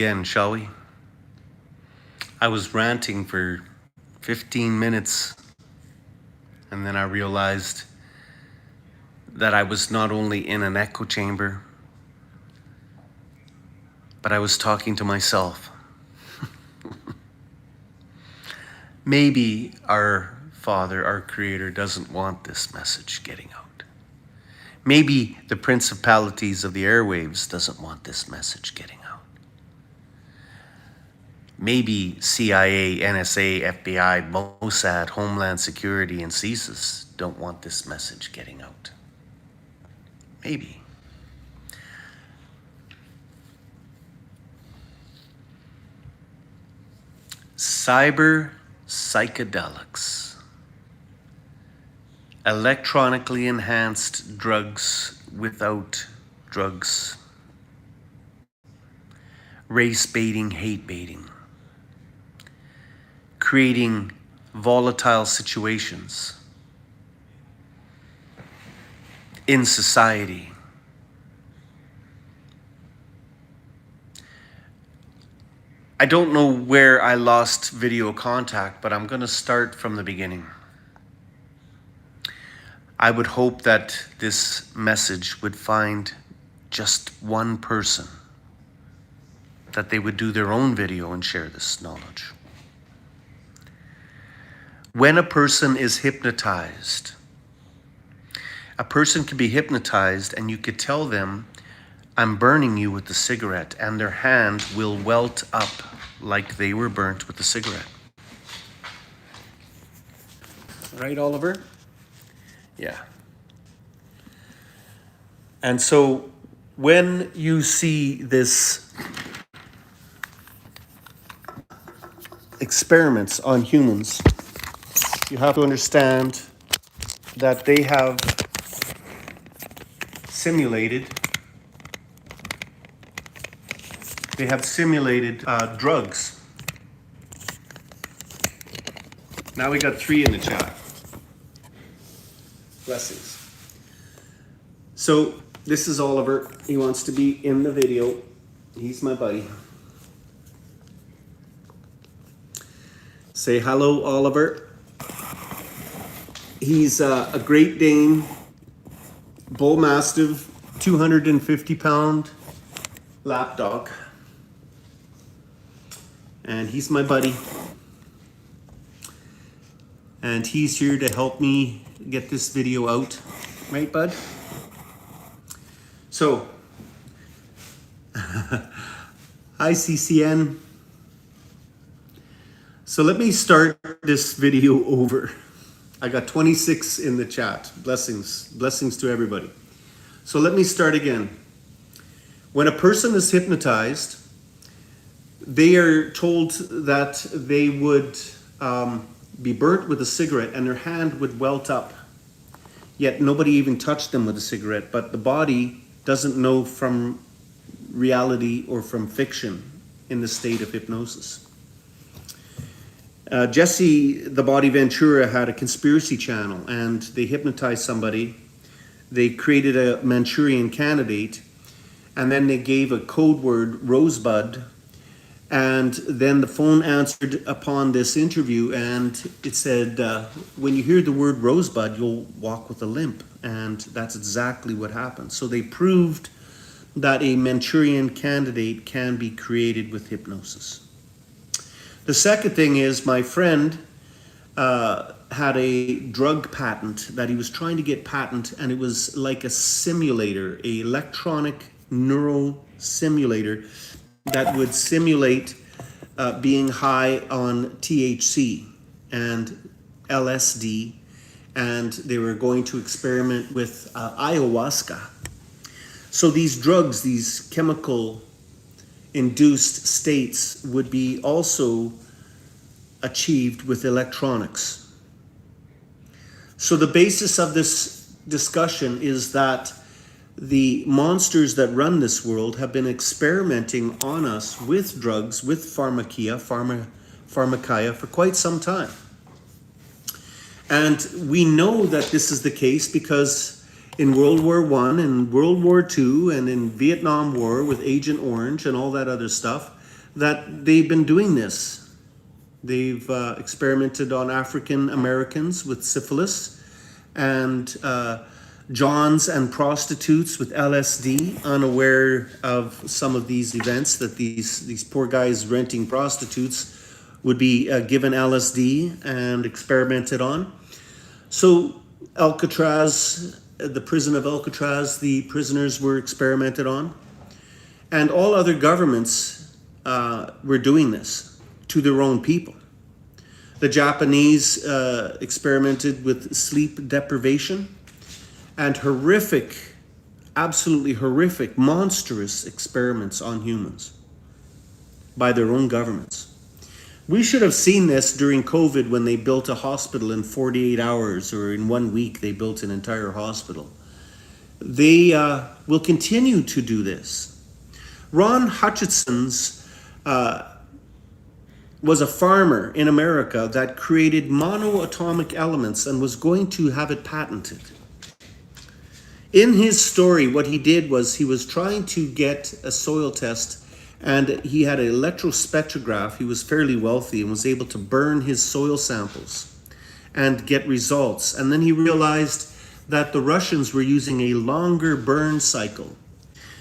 Again, shall we? I was ranting for 15 minutes and then I realized that I was not only in an echo chamber, but I was talking to myself. Maybe our Father, our Creator, doesn't want this message getting out. Maybe the principalities of the airwaves doesn't want this message getting out. Maybe CIA, NSA, FBI, Mossad, Homeland Security, and CSIS don't want this message getting out. Maybe. Cyber psychedelics. Electronically enhanced drugs without drugs. Race baiting, hate baiting. Creating volatile situations in society. I don't know where I lost video contact, but I'm going to start from the beginning. I would hope that this message would find just one person, that they would do their own video and share this knowledge. When a person is hypnotized, a person can be hypnotized and you could tell them, I'm burning you with the cigarette, and their hand will welt up like they were burnt with the cigarette. Right, Oliver? Yeah. And so when you see this experiments on humans, you have to understand that they have simulated drugs. Now we got 3 in the chat. Blessings. So this is Oliver. He wants to be in the video. He's my buddy. Say hello, Oliver. He's a Great Dane, Bull Mastiff, 250-pound lapdog. And he's my buddy. And he's here to help me get this video out. Right, bud? So, hi, CCN. So let me start this video over. I got 26 in the chat. Blessings to everybody. So let me start again. When a person is hypnotized, they are told that they would be burnt with a cigarette and their hand would welt up. Yet nobody even touched them with a cigarette, but the body doesn't know from reality or from fiction in the state of hypnosis. Jesse the Body Ventura had a conspiracy channel and they hypnotized somebody. They created a Manchurian candidate and then they gave a code word, Rosebud, and then the phone answered upon this interview and it said, when you hear the word Rosebud, you'll walk with a limp. And that's exactly what happened. So they proved that a Manchurian candidate can be created with hypnosis. The second thing is my friend had a drug patent that he was trying to get patent, and it was like a simulator, an electronic neural simulator that would simulate being high on THC and LSD, and they were going to experiment with ayahuasca. So these drugs, these chemical induced states would be also achieved with electronics. So the basis of this discussion is that the monsters that run this world have been experimenting on us with drugs, with pharmakia for quite some time. And we know that this is the case because in World War I and World War II and in Vietnam War with Agent Orange and all that other stuff, that they've been doing this. They've experimented on African Americans with syphilis, and Johns and prostitutes with LSD, unaware of some of these events, that these poor guys renting prostitutes would be given LSD and experimented on. So Alcatraz, the prison of Alcatraz, the prisoners were experimented on. And all other governments were doing this to their own people. The Japanese experimented with sleep deprivation and horrific, absolutely horrific, monstrous experiments on humans by their own governments. We should have seen this during COVID when they built a hospital in 48 hours, or in 1 week they built an entire hospital. They will continue to do this. Ron Hutchinson's was a farmer in America that created monoatomic elements and was going to have it patented. In his story, what he did was he was trying to get a soil test, and he had an electrospectrograph. He was fairly wealthy and was able to burn his soil samples and get results. And then he realized that the Russians were using a longer burn cycle.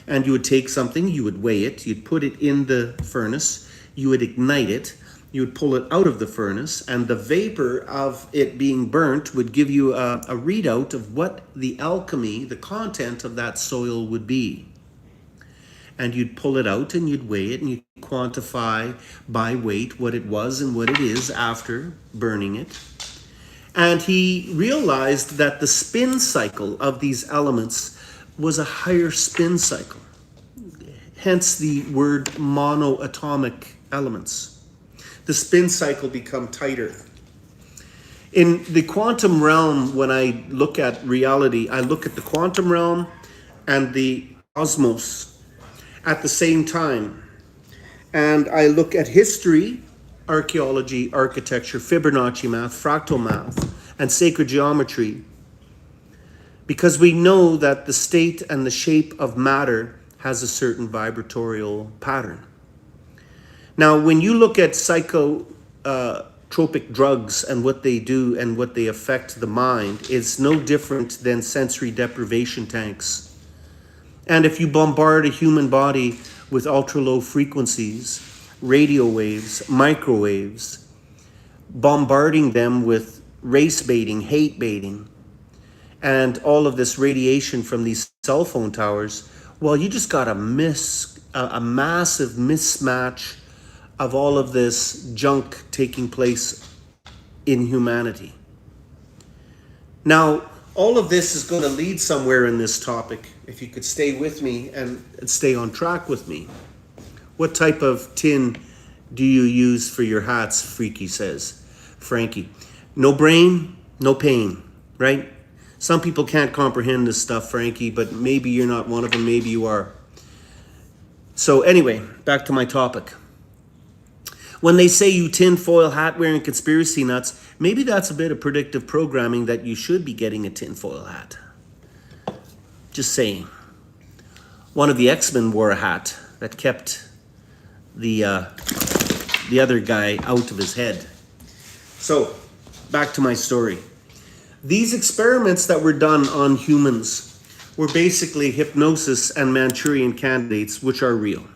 And you would take something, you would weigh it, you'd put it in the furnace, you would ignite it, you would pull it out of the furnace, and the vapor of it being burnt would give you a readout of what the alchemy, the content of that soil would be. And you'd pull it out and you'd weigh it and you'd quantify by weight what it was and what it is after burning it. And he realized that the spin cycle of these elements was a higher spin cycle. Hence the word monoatomic elements. The spin cycle become tighter. In the quantum realm, when I look at reality, I look at the quantum realm and the cosmos at the same time. And I look at history, archaeology, architecture, Fibonacci math, fractal math, and sacred geometry, because we know that the state and the shape of matter has a certain vibratorial pattern. Now, when you look at psychotropic drugs and what they do and what they affect the mind, it's no different than sensory deprivation tanks. And if you bombard a human body with ultra-low frequencies, radio waves, microwaves, bombarding them with race baiting, hate baiting, and all of this radiation from these cell phone towers, well, you just got a massive mismatch of all of this junk taking place in humanity. Now, all of this is going to lead somewhere in this topic, if you could stay with me and stay on track with me. What type of tin do you use for your hats, Freaky says. Frankie. No brain, no pain, right? Some people can't comprehend this stuff, Frankie, but maybe you're not one of them, maybe you are. So anyway, back to my topic. When they say you tinfoil hat wearing conspiracy nuts, maybe that's a bit of predictive programming that you should be getting a tinfoil hat. Just saying. One of the X-Men wore a hat that kept the other guy out of his head. So, back to my story. These experiments that were done on humans were basically hypnosis and Manchurian candidates, which are real.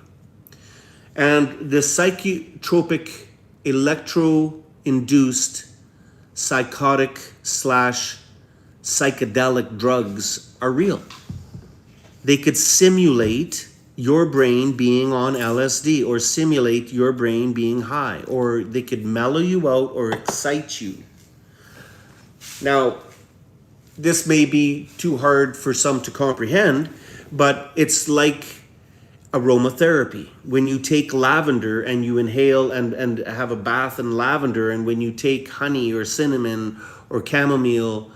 And the psychotropic, electro-induced, psychotic / psychedelic drugs are real. They could simulate your brain being on LSD or simulate your brain being high, or they could mellow you out or excite you. Now, this may be too hard for some to comprehend, but it's like aromatherapy. When you take lavender and you inhale and have a bath in lavender, and when you take honey or cinnamon or chamomile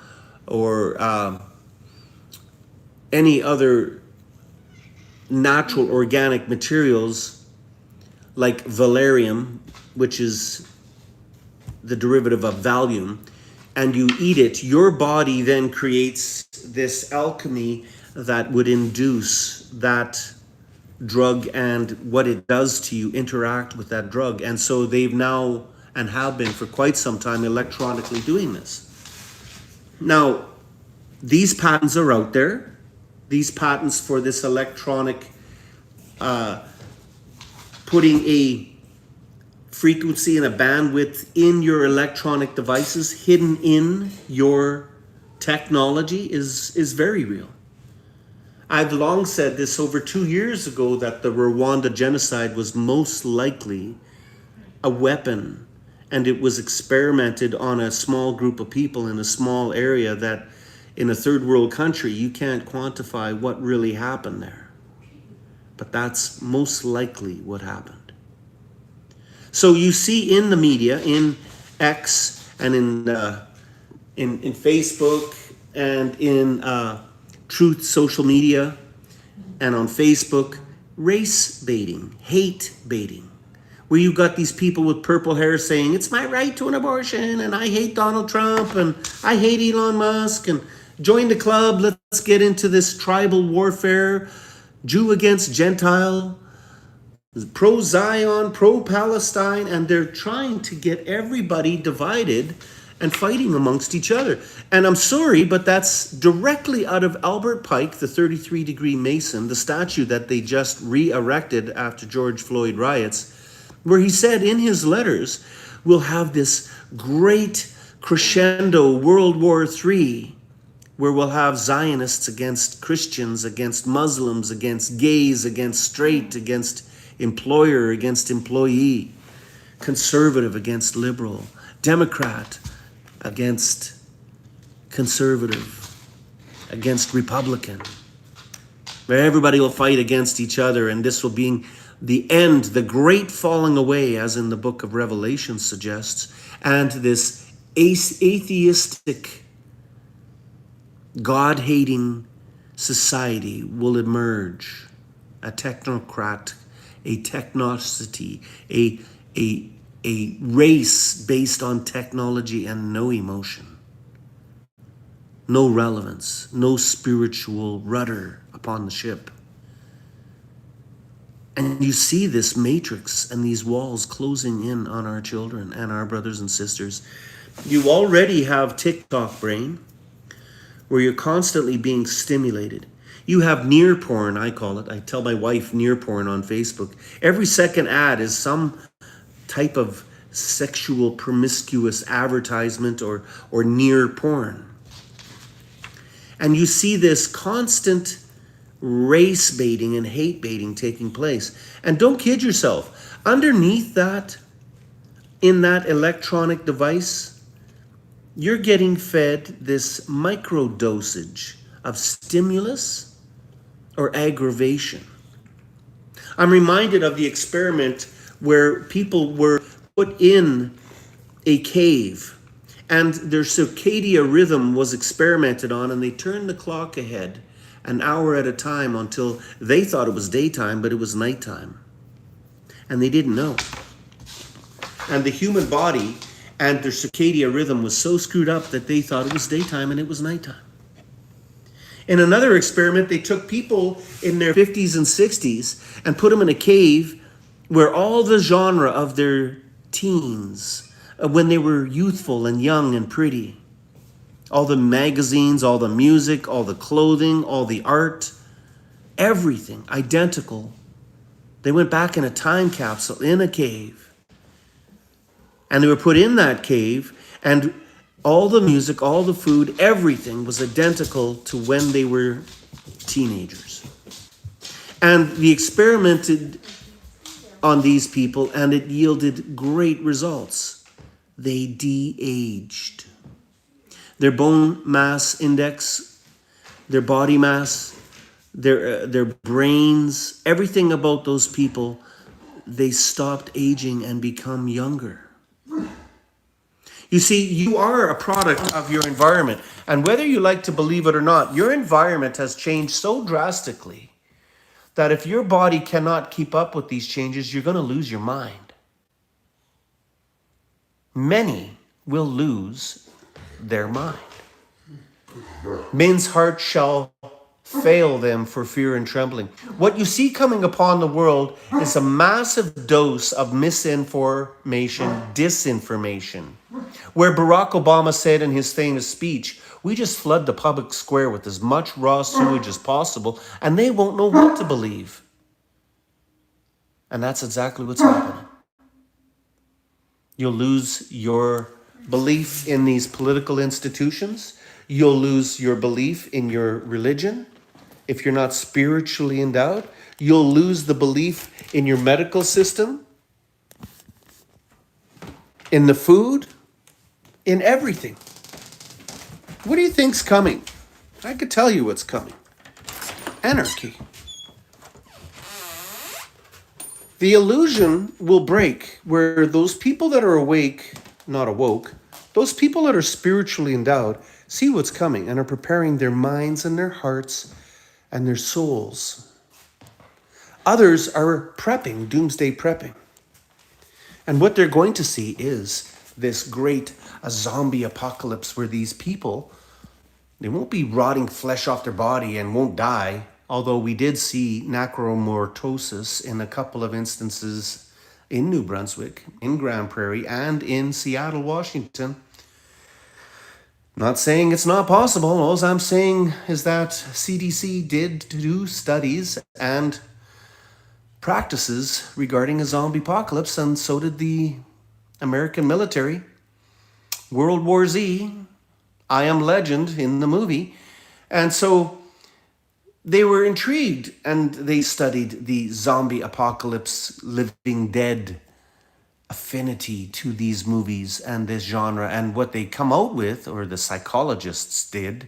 or any other natural organic materials like valerium, which is the derivative of Valium, and you eat it, your body then creates this alchemy that would induce that drug and what it does to you interact with that drug. And so they've now, and have been for quite some time, electronically doing this. Now, these patents are out there. These patents for this electronic, putting a frequency and a bandwidth in your electronic devices, hidden in your technology, is very real. I've long said this over 2 years ago, that the Rwanda genocide was most likely a weapon, and it was experimented on a small group of people in a small area that in a third world country, you can't quantify what really happened there. But that's most likely what happened. So you see in the media, in X and in Facebook and in Truth social media and on Facebook, race baiting, hate baiting, where you got these people with purple hair saying, it's my right to an abortion, and I hate Donald Trump, and I hate Elon Musk, and join the club, let's get into this tribal warfare, Jew against Gentile, pro-Zion, pro-Palestine, and they're trying to get everybody divided and fighting amongst each other. And I'm sorry, but that's directly out of Albert Pike, the 33-degree Mason, the statue that they just re-erected after George Floyd riots, where he said in his letters, we'll have this great crescendo World War III, where we'll have Zionists against Christians, against Muslims, against gays, against straight, against employer, against employee, conservative against liberal, Democrat against conservative, against Republican, where everybody will fight against each other, and this will be the end, the great falling away, as in the book of Revelation suggests, and this atheistic, God-hating society will emerge. A technocrat, a technocity, a race based on technology and no emotion, no relevance, no spiritual rudder upon the ship. And you see this matrix and these walls closing in on our children and our brothers and sisters. You already have TikTok brain, where you're constantly being stimulated. You have near porn, I call it. I tell my wife near porn on Facebook. Every second ad is some type of sexual promiscuous advertisement or near porn. And you see this constant race baiting and hate baiting taking place. And don't kid yourself, underneath that, in that electronic device, you're getting fed this micro dosage of stimulus or aggravation. I'm reminded of the experiment where people were put in a cave and their circadian rhythm was experimented on, and they turned the clock ahead an hour at a time until they thought it was daytime, but it was nighttime. And they didn't know. And the human body and their circadian rhythm was so screwed up that they thought it was daytime and it was nighttime. In another experiment, they took people in their 50s and 60s and put them in a cave where all the genre of their teens, when they were youthful and young and pretty, all the magazines, all the music, all the clothing, all the art, everything identical. They went back in a time capsule in a cave. And they were put in that cave, and all the music, all the food, everything was identical to when they were teenagers. And they experimented on these people, and it yielded great results. They de-aged. Their bone mass index, their body mass, their brains, everything about those people, they stopped aging and become younger. You see, you are a product of your environment. And whether you like to believe it or not, your environment has changed so drastically that if your body cannot keep up with these changes, you're going to lose your mind. Many will lose their mind. Men's hearts shall fail them for fear and trembling. What you see coming upon the world is a massive dose of misinformation, disinformation. Where Barack Obama said in his famous speech, we just flood the public square with as much raw sewage as possible, and they won't know what to believe. And that's exactly what's happening. You'll lose your belief in these political institutions. You'll lose your belief in your religion. If you're not spiritually endowed, you'll lose the belief in your medical system, in the food, in everything. What do you think's coming? I could tell you what's coming. Anarchy. The illusion will break where those people that are awake, not awoke, those people that are spiritually endowed see what's coming and are preparing their minds and their hearts and their souls. Others are prepping, doomsday prepping. And what they're going to see is this great zombie apocalypse where these people, they won't be rotting flesh off their body and won't die, although we did see necromorphosis in a couple of instances in New Brunswick, in Grand Prairie, and in Seattle, Washington. Not saying it's not possible. All I'm saying is that CDC did do studies and practices regarding a zombie apocalypse, and so did the American military. World War Z, I Am Legend in the movie. And so they were intrigued and they studied the zombie apocalypse, living dead affinity to these movies and this genre. And what they come out with, or the psychologists did,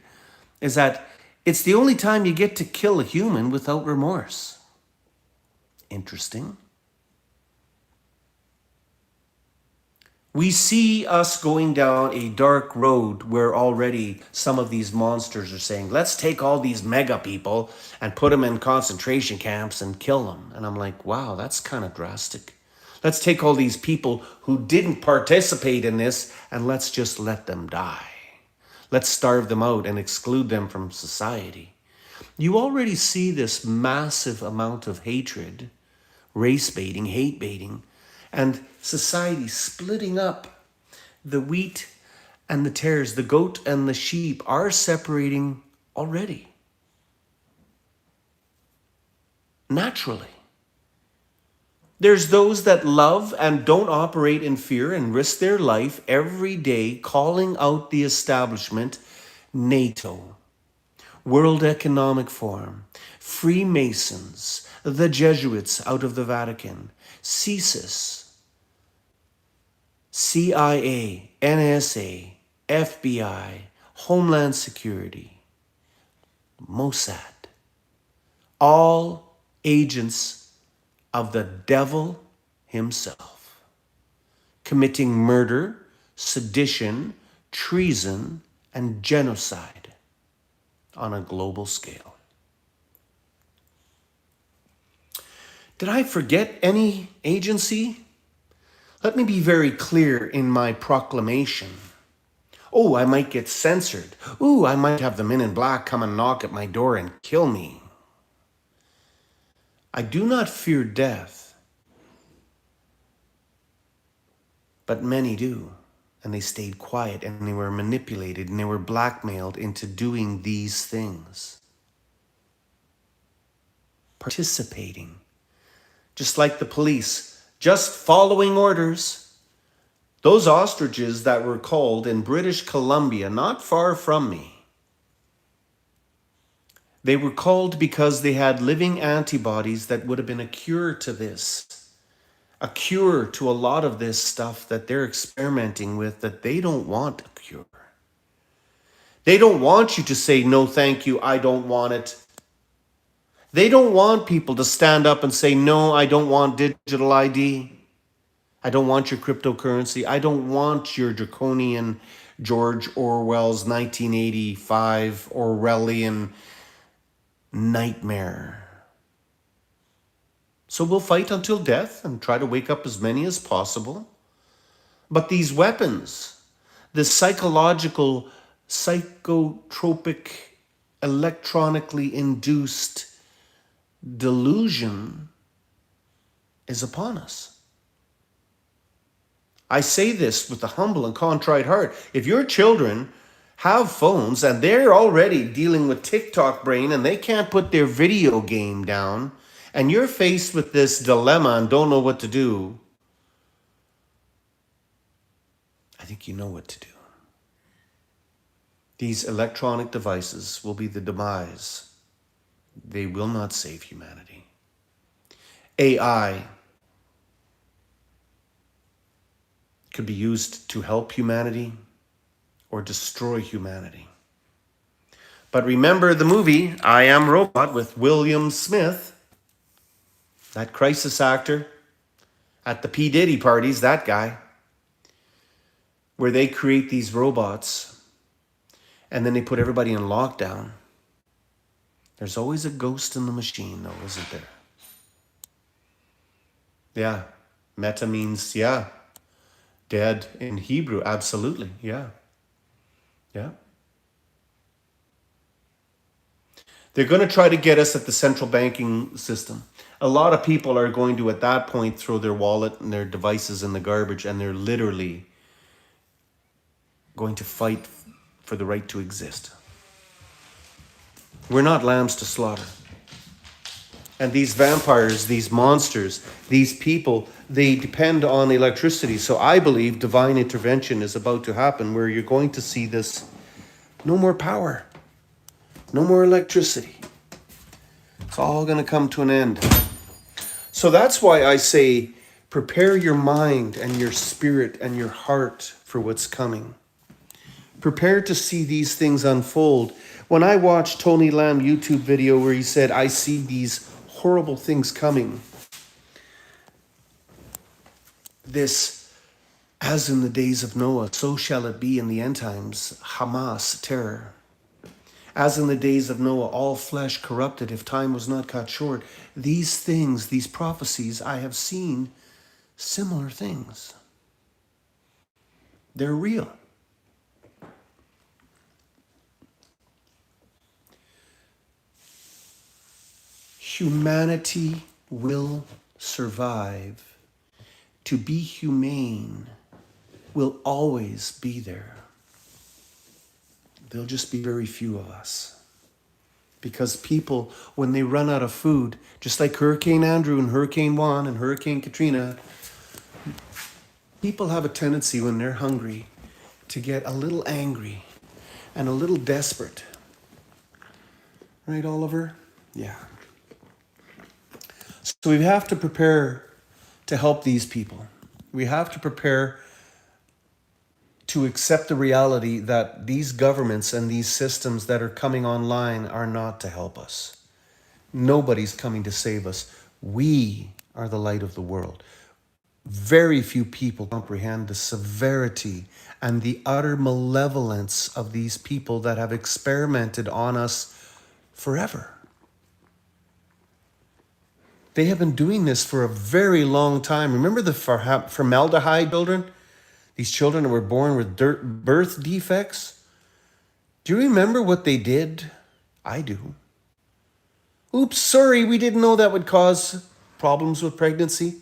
is that it's the only time you get to kill a human without remorse. Interesting. We see us going down a dark road where already some of these monsters are saying, let's take all these mega people and put them in concentration camps and kill them. And I'm like, wow, that's kind of drastic. Let's take all these people who didn't participate in this and let's just let them die. Let's starve them out and exclude them from society. You already see this massive amount of hatred, race baiting, hate baiting, and society splitting up. The wheat and the tares, the goat and the sheep are separating already. Naturally. There's those that love and don't operate in fear and risk their life every day calling out the establishment, NATO, World Economic Forum, Freemasons, the Jesuits out of the Vatican, CSIS, CIA, NSA, FBI, Homeland Security, Mossad, all agents of the devil himself, committing murder, sedition, treason, and genocide on a global scale. Did I forget any agency? Let me be very clear in my proclamation. Oh, I might get censored. Ooh, I might have the men in black come and knock at my door and kill me. I do not fear death, but many do. And they stayed quiet and they were manipulated and they were blackmailed into doing these things. Participating. Just like the police, just following orders. Those ostriches that were called in British Columbia, not far from me, they were called because they had living antibodies that would have been a cure to this. A cure to a lot of this stuff that they're experimenting with that they don't want a cure. They don't want you to say, no, thank you, I don't want it. They don't want people to stand up and say, no, I don't want digital ID. I don't want your cryptocurrency. I don't want your draconian George Orwell's 1985 Orwellian nightmare. So we'll fight until death and try to wake up as many as possible. But these weapons, the psychological, psychotropic electronically induced delusion is upon us. I say this with a humble and contrite heart. If your children have phones and they're already dealing with TikTok brain and they can't put their video game down, and you're faced with this dilemma and don't know what to do, I think you know what to do. These electronic devices will be the demise. They will not save humanity. AI could be used to help humanity or destroy humanity. But remember the movie I Am Robot with William Smith, that crisis actor at the P. Diddy parties, that guy, where they create these robots and then they put everybody in lockdown. There's always a ghost in the machine, though, isn't there? Yeah, meta means, dead in Hebrew, absolutely, yeah. They're going to try to get us at the central banking system. A lot of people are going to, at that point, throw their wallet and their devices in the garbage, and they're literally going to fight for the right to exist. We're not lambs to slaughter. And these vampires, these monsters, these people, they depend on electricity. So I believe divine intervention is about to happen, where you're going to see this: no more power, no more electricity. It's all going to come to an end. So that's why I say, prepare your mind and your spirit and your heart for what's coming. Prepare to see these things unfold. When I watched Tony Lamb YouTube video where he said, I see these horrible things coming. This, as in the days of Noah, so shall it be in the end times. Hamas, terror. As in the days of Noah, all flesh corrupted if time was not cut short. These things, these prophecies, I have seen similar things. They're real. Humanity will survive. To be humane will always be there. There'll just be very few of us. Because people, when they run out of food, just like Hurricane Andrew and Hurricane Juan and Hurricane Katrina, people have a tendency when they're hungry to get a little angry and a little desperate. Right, Oliver? Yeah. So we have to prepare to help these people. We have to prepare to accept the reality that these governments and these systems that are coming online are not to help us. Nobody's coming to save us. We are the light of the world. Very few people comprehend the severity and the utter malevolence of these people that have experimented on us forever. They have been doing this for a very long time. Remember the formaldehyde children? These children that were born with birth defects? Do you remember what they did? I do. Oops, sorry, we didn't know that would cause problems with pregnancy.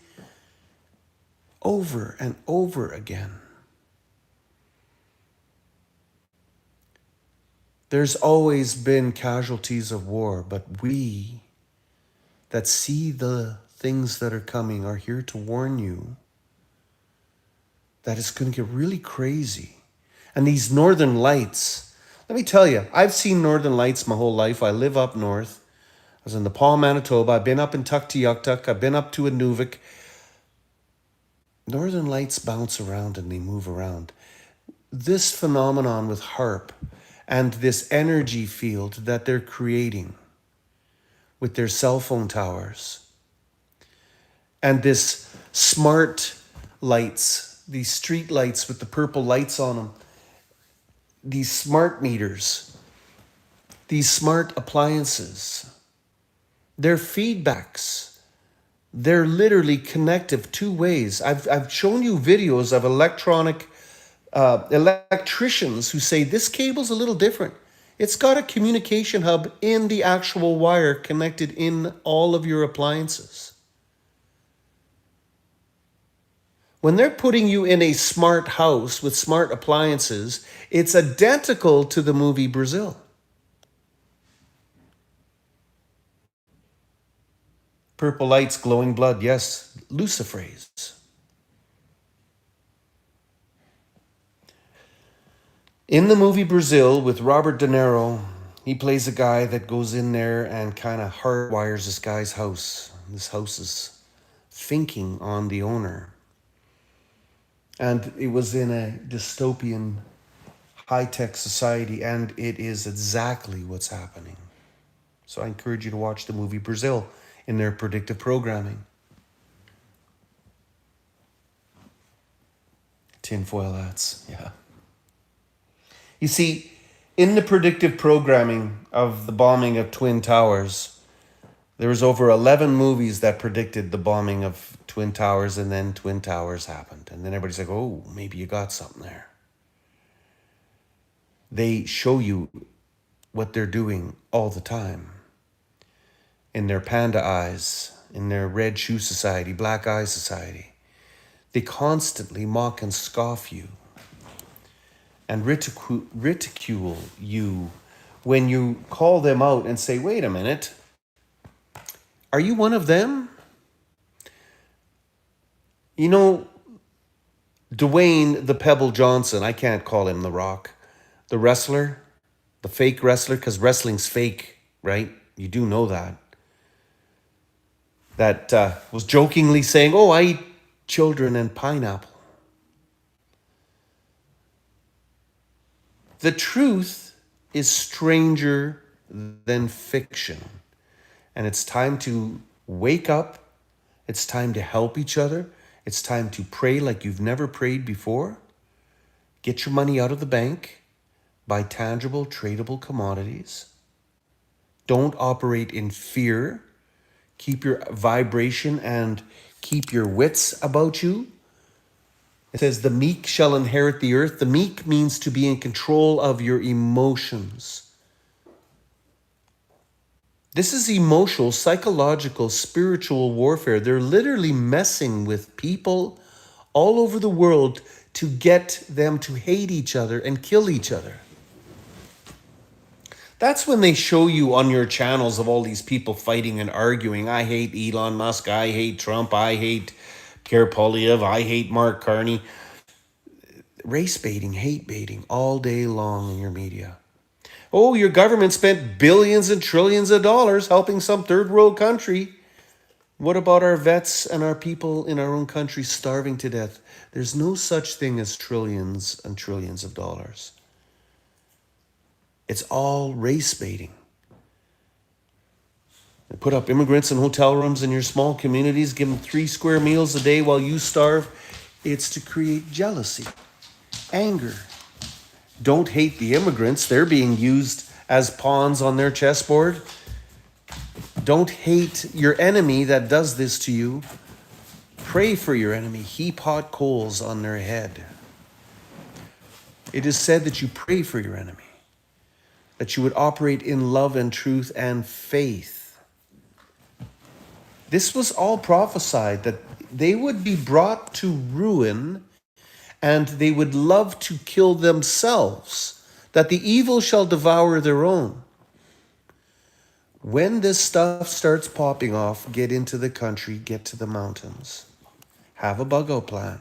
Over and over again. There's always been casualties of war, but we that see the things that are coming are here to warn you that it's going to get really crazy. And these northern lights, let me tell you, I've seen northern lights my whole life. I live up north. I was in Nepal, Manitoba. I've been up in Tuktoyaktuk. I've been up to Inuvik. Northern lights bounce around and they move around. This phenomenon with HARP and this energy field that they're creating with their cell phone towers and this smart lights, these street lights with the purple lights on them, these smart meters, these smart appliances, they're feedbacks. They're literally connective two ways. I've shown you videos of electricians who say this cable's a little different. It's got a communication hub in the actual wire connected in all of your appliances. When they're putting you in a smart house with smart appliances, it's identical to the movie Brazil. Purple lights, glowing blood, yes, lucifrays. In the movie Brazil with Robert De Niro, he plays a guy that goes in there and kind of hardwires this guy's house. This house is thinking on the owner. And it was in a dystopian, high-tech society, and it is exactly what's happening. So I encourage you to watch the movie Brazil in their predictive programming. Tinfoil hats, yeah. You see, in the predictive programming of the bombing of Twin Towers, there was over 11 movies that predicted the bombing of Twin Towers, and then Twin Towers happened. And then everybody's like, oh, maybe you got something there. They show you what they're doing all the time. In their panda eyes, in their red shoe society, black eye society. They constantly mock and scoff you and ridicule you when you call them out and say, wait a minute, are you one of them? You know, Dwayne the Pebble Johnson, I can't call him The Rock, the wrestler, the fake wrestler, because wrestling's fake, right? You do know that. That was jokingly saying, oh, I eat children and pineapple. The truth is stranger than fiction. And it's time to wake up. It's time to help each other. It's time to pray like you've never prayed before. Get your money out of the bank. Buy tangible, tradable commodities. Don't operate in fear. Keep your vibration and keep your wits about you. It says, the meek shall inherit the earth. The meek means to be in control of your emotions. This is emotional, psychological, spiritual warfare. They're literally messing with people all over the world to get them to hate each other and kill each other. That's when they show you on your channels of all these people fighting and arguing. I hate Elon Musk. I hate Trump. I hate Pierre Poilievre. I hate Mark Carney. Race baiting, hate baiting all day long in your media. Oh, your government spent billions and trillions of dollars helping some third world country. What about our vets and our people in our own country starving to death? There's no such thing as trillions and trillions of dollars. It's all race baiting. They put up immigrants in hotel rooms in your small communities, give them 3 square meals a day while you starve. It's to create jealousy, anger. Don't hate the immigrants. They're being used as pawns on their chessboard. Don't hate your enemy that does this to you. Pray for your enemy. Heap hot coals on their head. It is said that you pray for your enemy, that you would operate in love and truth and faith. This was all prophesied, that they would be brought to ruin and they would love to kill themselves, that the evil shall devour their own. When this stuff starts popping off, get into the country, get to the mountains. Have a bug-out plan.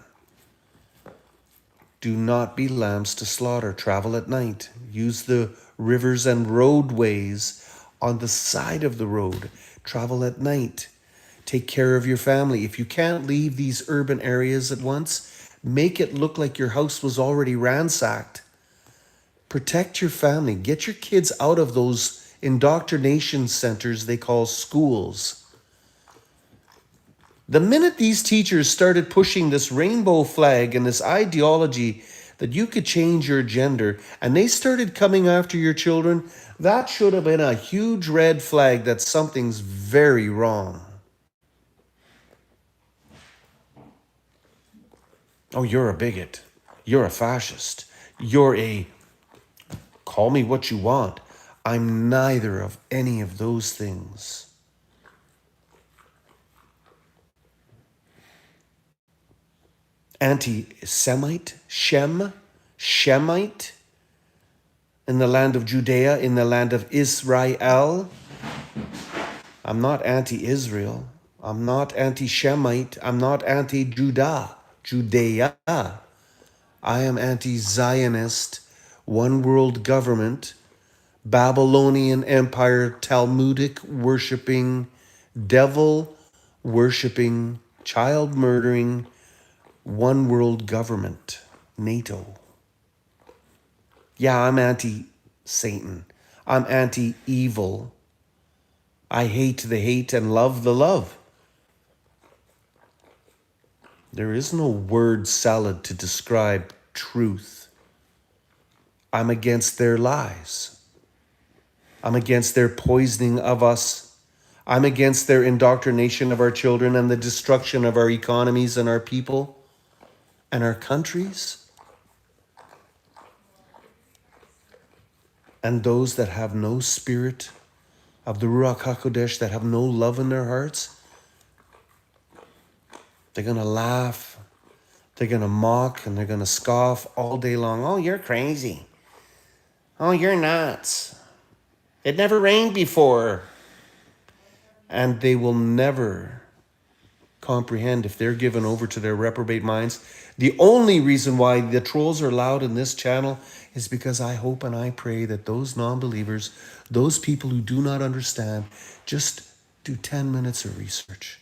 Do not be lambs to slaughter. Travel at night. Use the rivers and roadways on the side of the road. Travel at night. Take care of your family. If you can't leave these urban areas at once, make it look like your house was already ransacked. Protect your family. Get your kids out of those indoctrination centers they call schools. The minute these teachers started pushing this rainbow flag and this ideology that you could change your gender, and they started coming after your children, that should have been a huge red flag that something's very wrong. Oh, you're a bigot. You're a fascist. You're a, call me what you want. I'm neither of any of those things. Anti-Semite, Shemite, in the land of Judea, in the land of Israel. I'm not anti-Israel. I'm not anti-Shemite. I'm not anti-Judea. I am anti-Zionist, one world government, Babylonian Empire, Talmudic worshipping, devil worshipping, child murdering, one world government, NATO. Yeah, I'm anti-Satan. I'm anti-evil. I hate the hate and love the love. There is no word salad to describe truth. I'm against their lies. I'm against their poisoning of us. I'm against their indoctrination of our children and the destruction of our economies and our people and our countries. And those that have no spirit of the Ruach HaKodesh, that have no love in their hearts, they're going to laugh, they're going to mock, and they're going to scoff all day long. Oh, you're crazy. Oh, you're nuts. It never rained before. And they will never comprehend, if they're given over to their reprobate minds. The only reason why the trolls are allowed in this channel is because I hope and I pray that those non-believers, those people who do not understand, just do 10 minutes of research.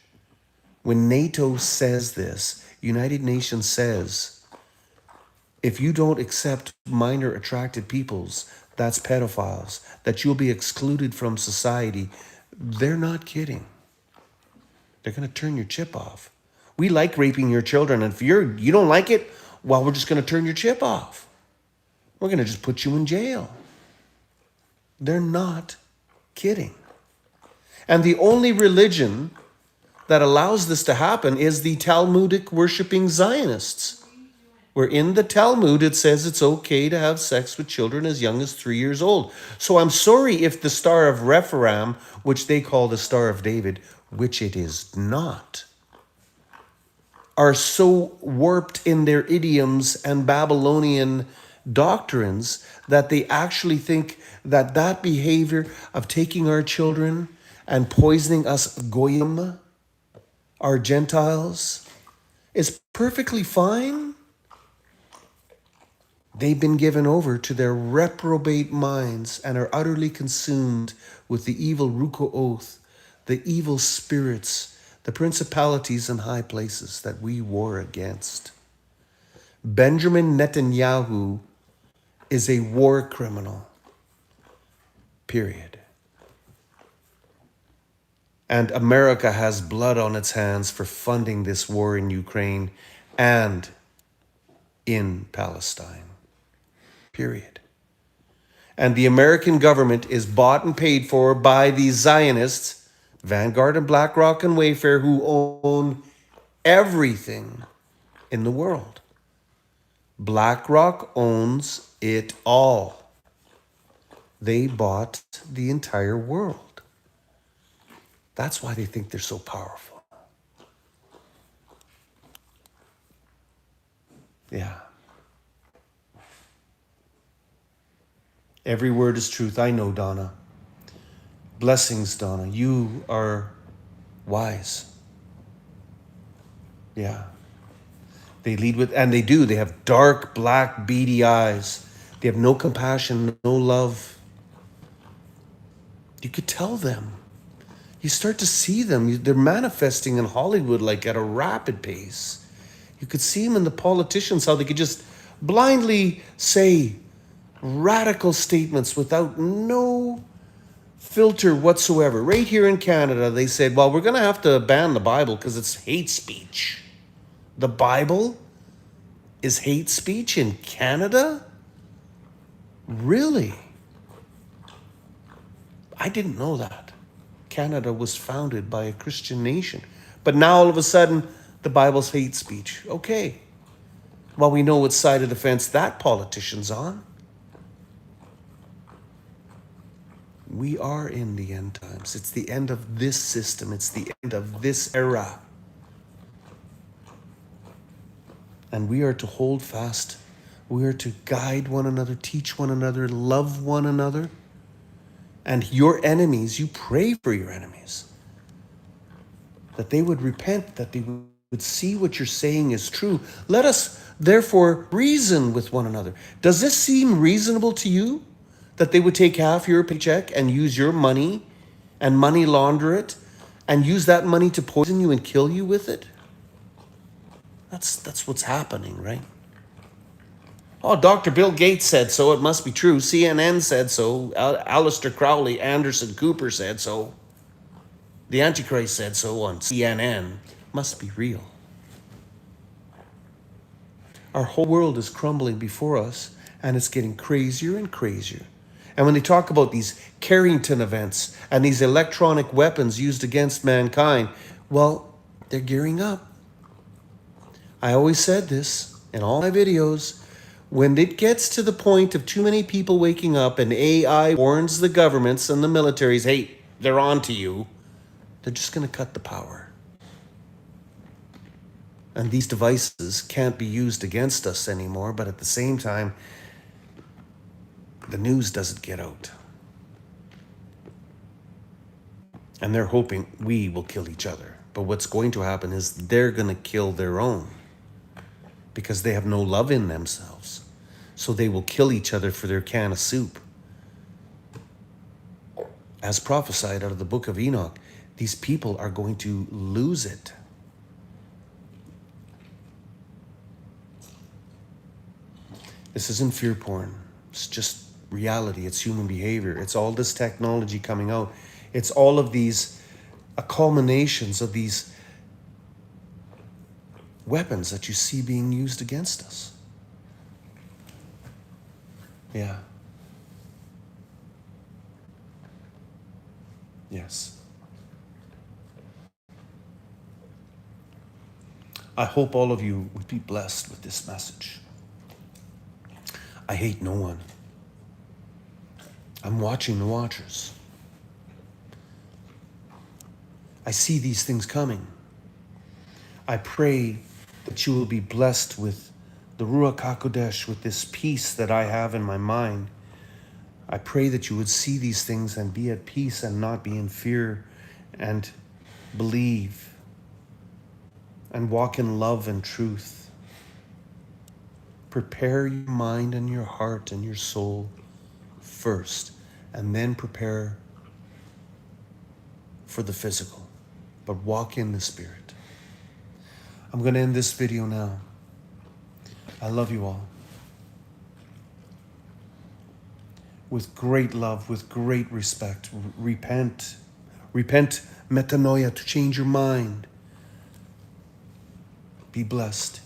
When NATO says this, United Nations says, if you don't accept minor attracted peoples, that's pedophiles, that you'll be excluded from society, they're not kidding. They're going to turn your chip off. We like raping your children, and if you don't like it, well, we're just going to turn your chip off. We're going to just put you in jail. They're not kidding. And the only religion that allows this to happen is the Talmudic worshiping Zionists, where in the Talmud it says it's okay to have sex with children as young as 3 years old. So I'm sorry if the Star of Rephaim, which they call the Star of David, which it is not, are so warped in their idioms and Babylonian doctrines that they actually think that that behavior of taking our children and poisoning us goyim, our Gentiles, is perfectly fine. They've been given over to their reprobate minds and are utterly consumed with the evil Ruko'oth, the evil spirits, the principalities in high places that we war against. Benjamin Netanyahu is a war criminal, period. And America has blood on its hands for funding this war in Ukraine and in Palestine, period. And the American government is bought and paid for by the Zionists, Vanguard and BlackRock and Wayfair, who own everything in the world. BlackRock owns it all. They bought the entire world. That's why they think they're so powerful. Yeah. Every word is truth. I know, Donna. Blessings, Donna. You are wise. Yeah. They lead with, and they do. They have dark, black, beady eyes. They have no compassion, no love. You could tell them. You start to see them. They're manifesting in Hollywood like at a rapid pace. You could see them in the politicians, how they could just blindly say radical statements without no filter whatsoever. Right here in Canada, they said, well, we're going to have to ban the Bible because it's hate speech. The Bible is hate speech in Canada? Really? I didn't know that. Canada was founded by a Christian nation. But now all of a sudden, the Bible's hate speech. Okay. Well, we know what side of the fence that politician's on. We are in the end times. It's the end of this system. It's the end of this era. And we are to hold fast. We are to guide one another, teach one another, love one another. And your enemies, you pray for your enemies, that they would repent, that they would see what you're saying is true. Let us, therefore, reason with one another. Does this seem reasonable to you? That they would take half your paycheck and use your money and money launder it and use that money to poison you and kill you with it? That's what's happening, right? Oh, Dr. Bill Gates said so. It must be true. CNN said so. Aleister Crowley, Anderson Cooper said so. The Antichrist said so on CNN. Must be real. Our whole world is crumbling before us, and it's getting crazier and crazier. And when they talk about these Carrington events and these electronic weapons used against mankind, well, they're gearing up. I always said this in all my videos. When it gets to the point of too many people waking up and AI warns the governments and the militaries, hey, they're on to you, they're just going to cut the power. And these devices can't be used against us anymore, but at the same time, the news doesn't get out. And they're hoping we will kill each other. But what's going to happen is they're going to kill their own because they have no love in themselves. So they will kill each other for their can of soup. As prophesied out of the book of Enoch, these people are going to lose it. This isn't fear porn. It's just reality. It's human behavior. It's all this technology coming out. It's all of these culminations of these weapons that you see being used against us. Yeah. Yes. I hope all of you would be blessed with this message. I hate no one. I'm watching the watchers. I see these things coming. I pray that you will be blessed with the Ruach HaKodesh, with this peace that I have in my mind. I pray that you would see these things and be at peace and not be in fear, and believe and walk in love and truth. Prepare your mind and your heart and your soul first, and then prepare for the physical. But walk in the Spirit. I'm going to end this video now. I love you all. With great love, with great respect. Repent. Repent, metanoia, to change your mind. Be blessed.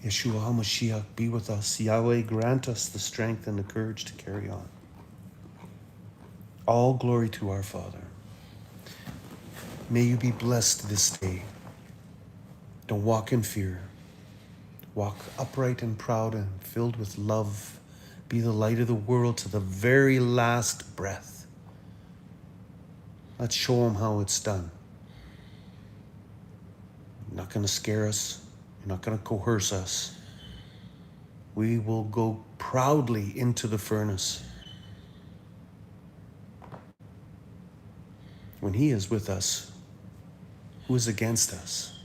Yeshua HaMashiach, be with us. Yahweh, grant us the strength and the courage to carry on. All glory to our Father. May you be blessed this day. Don't walk in fear. Walk upright and proud and filled with love. Be the light of the world to the very last breath. Let's show them how it's done. You're not going to scare us. You're not going to coerce us. We will go proudly into the furnace. When He is with us, who is against us?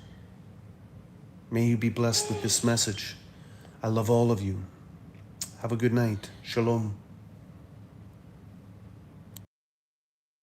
May you be blessed with this message. I love all of you. Have a good night. Shalom.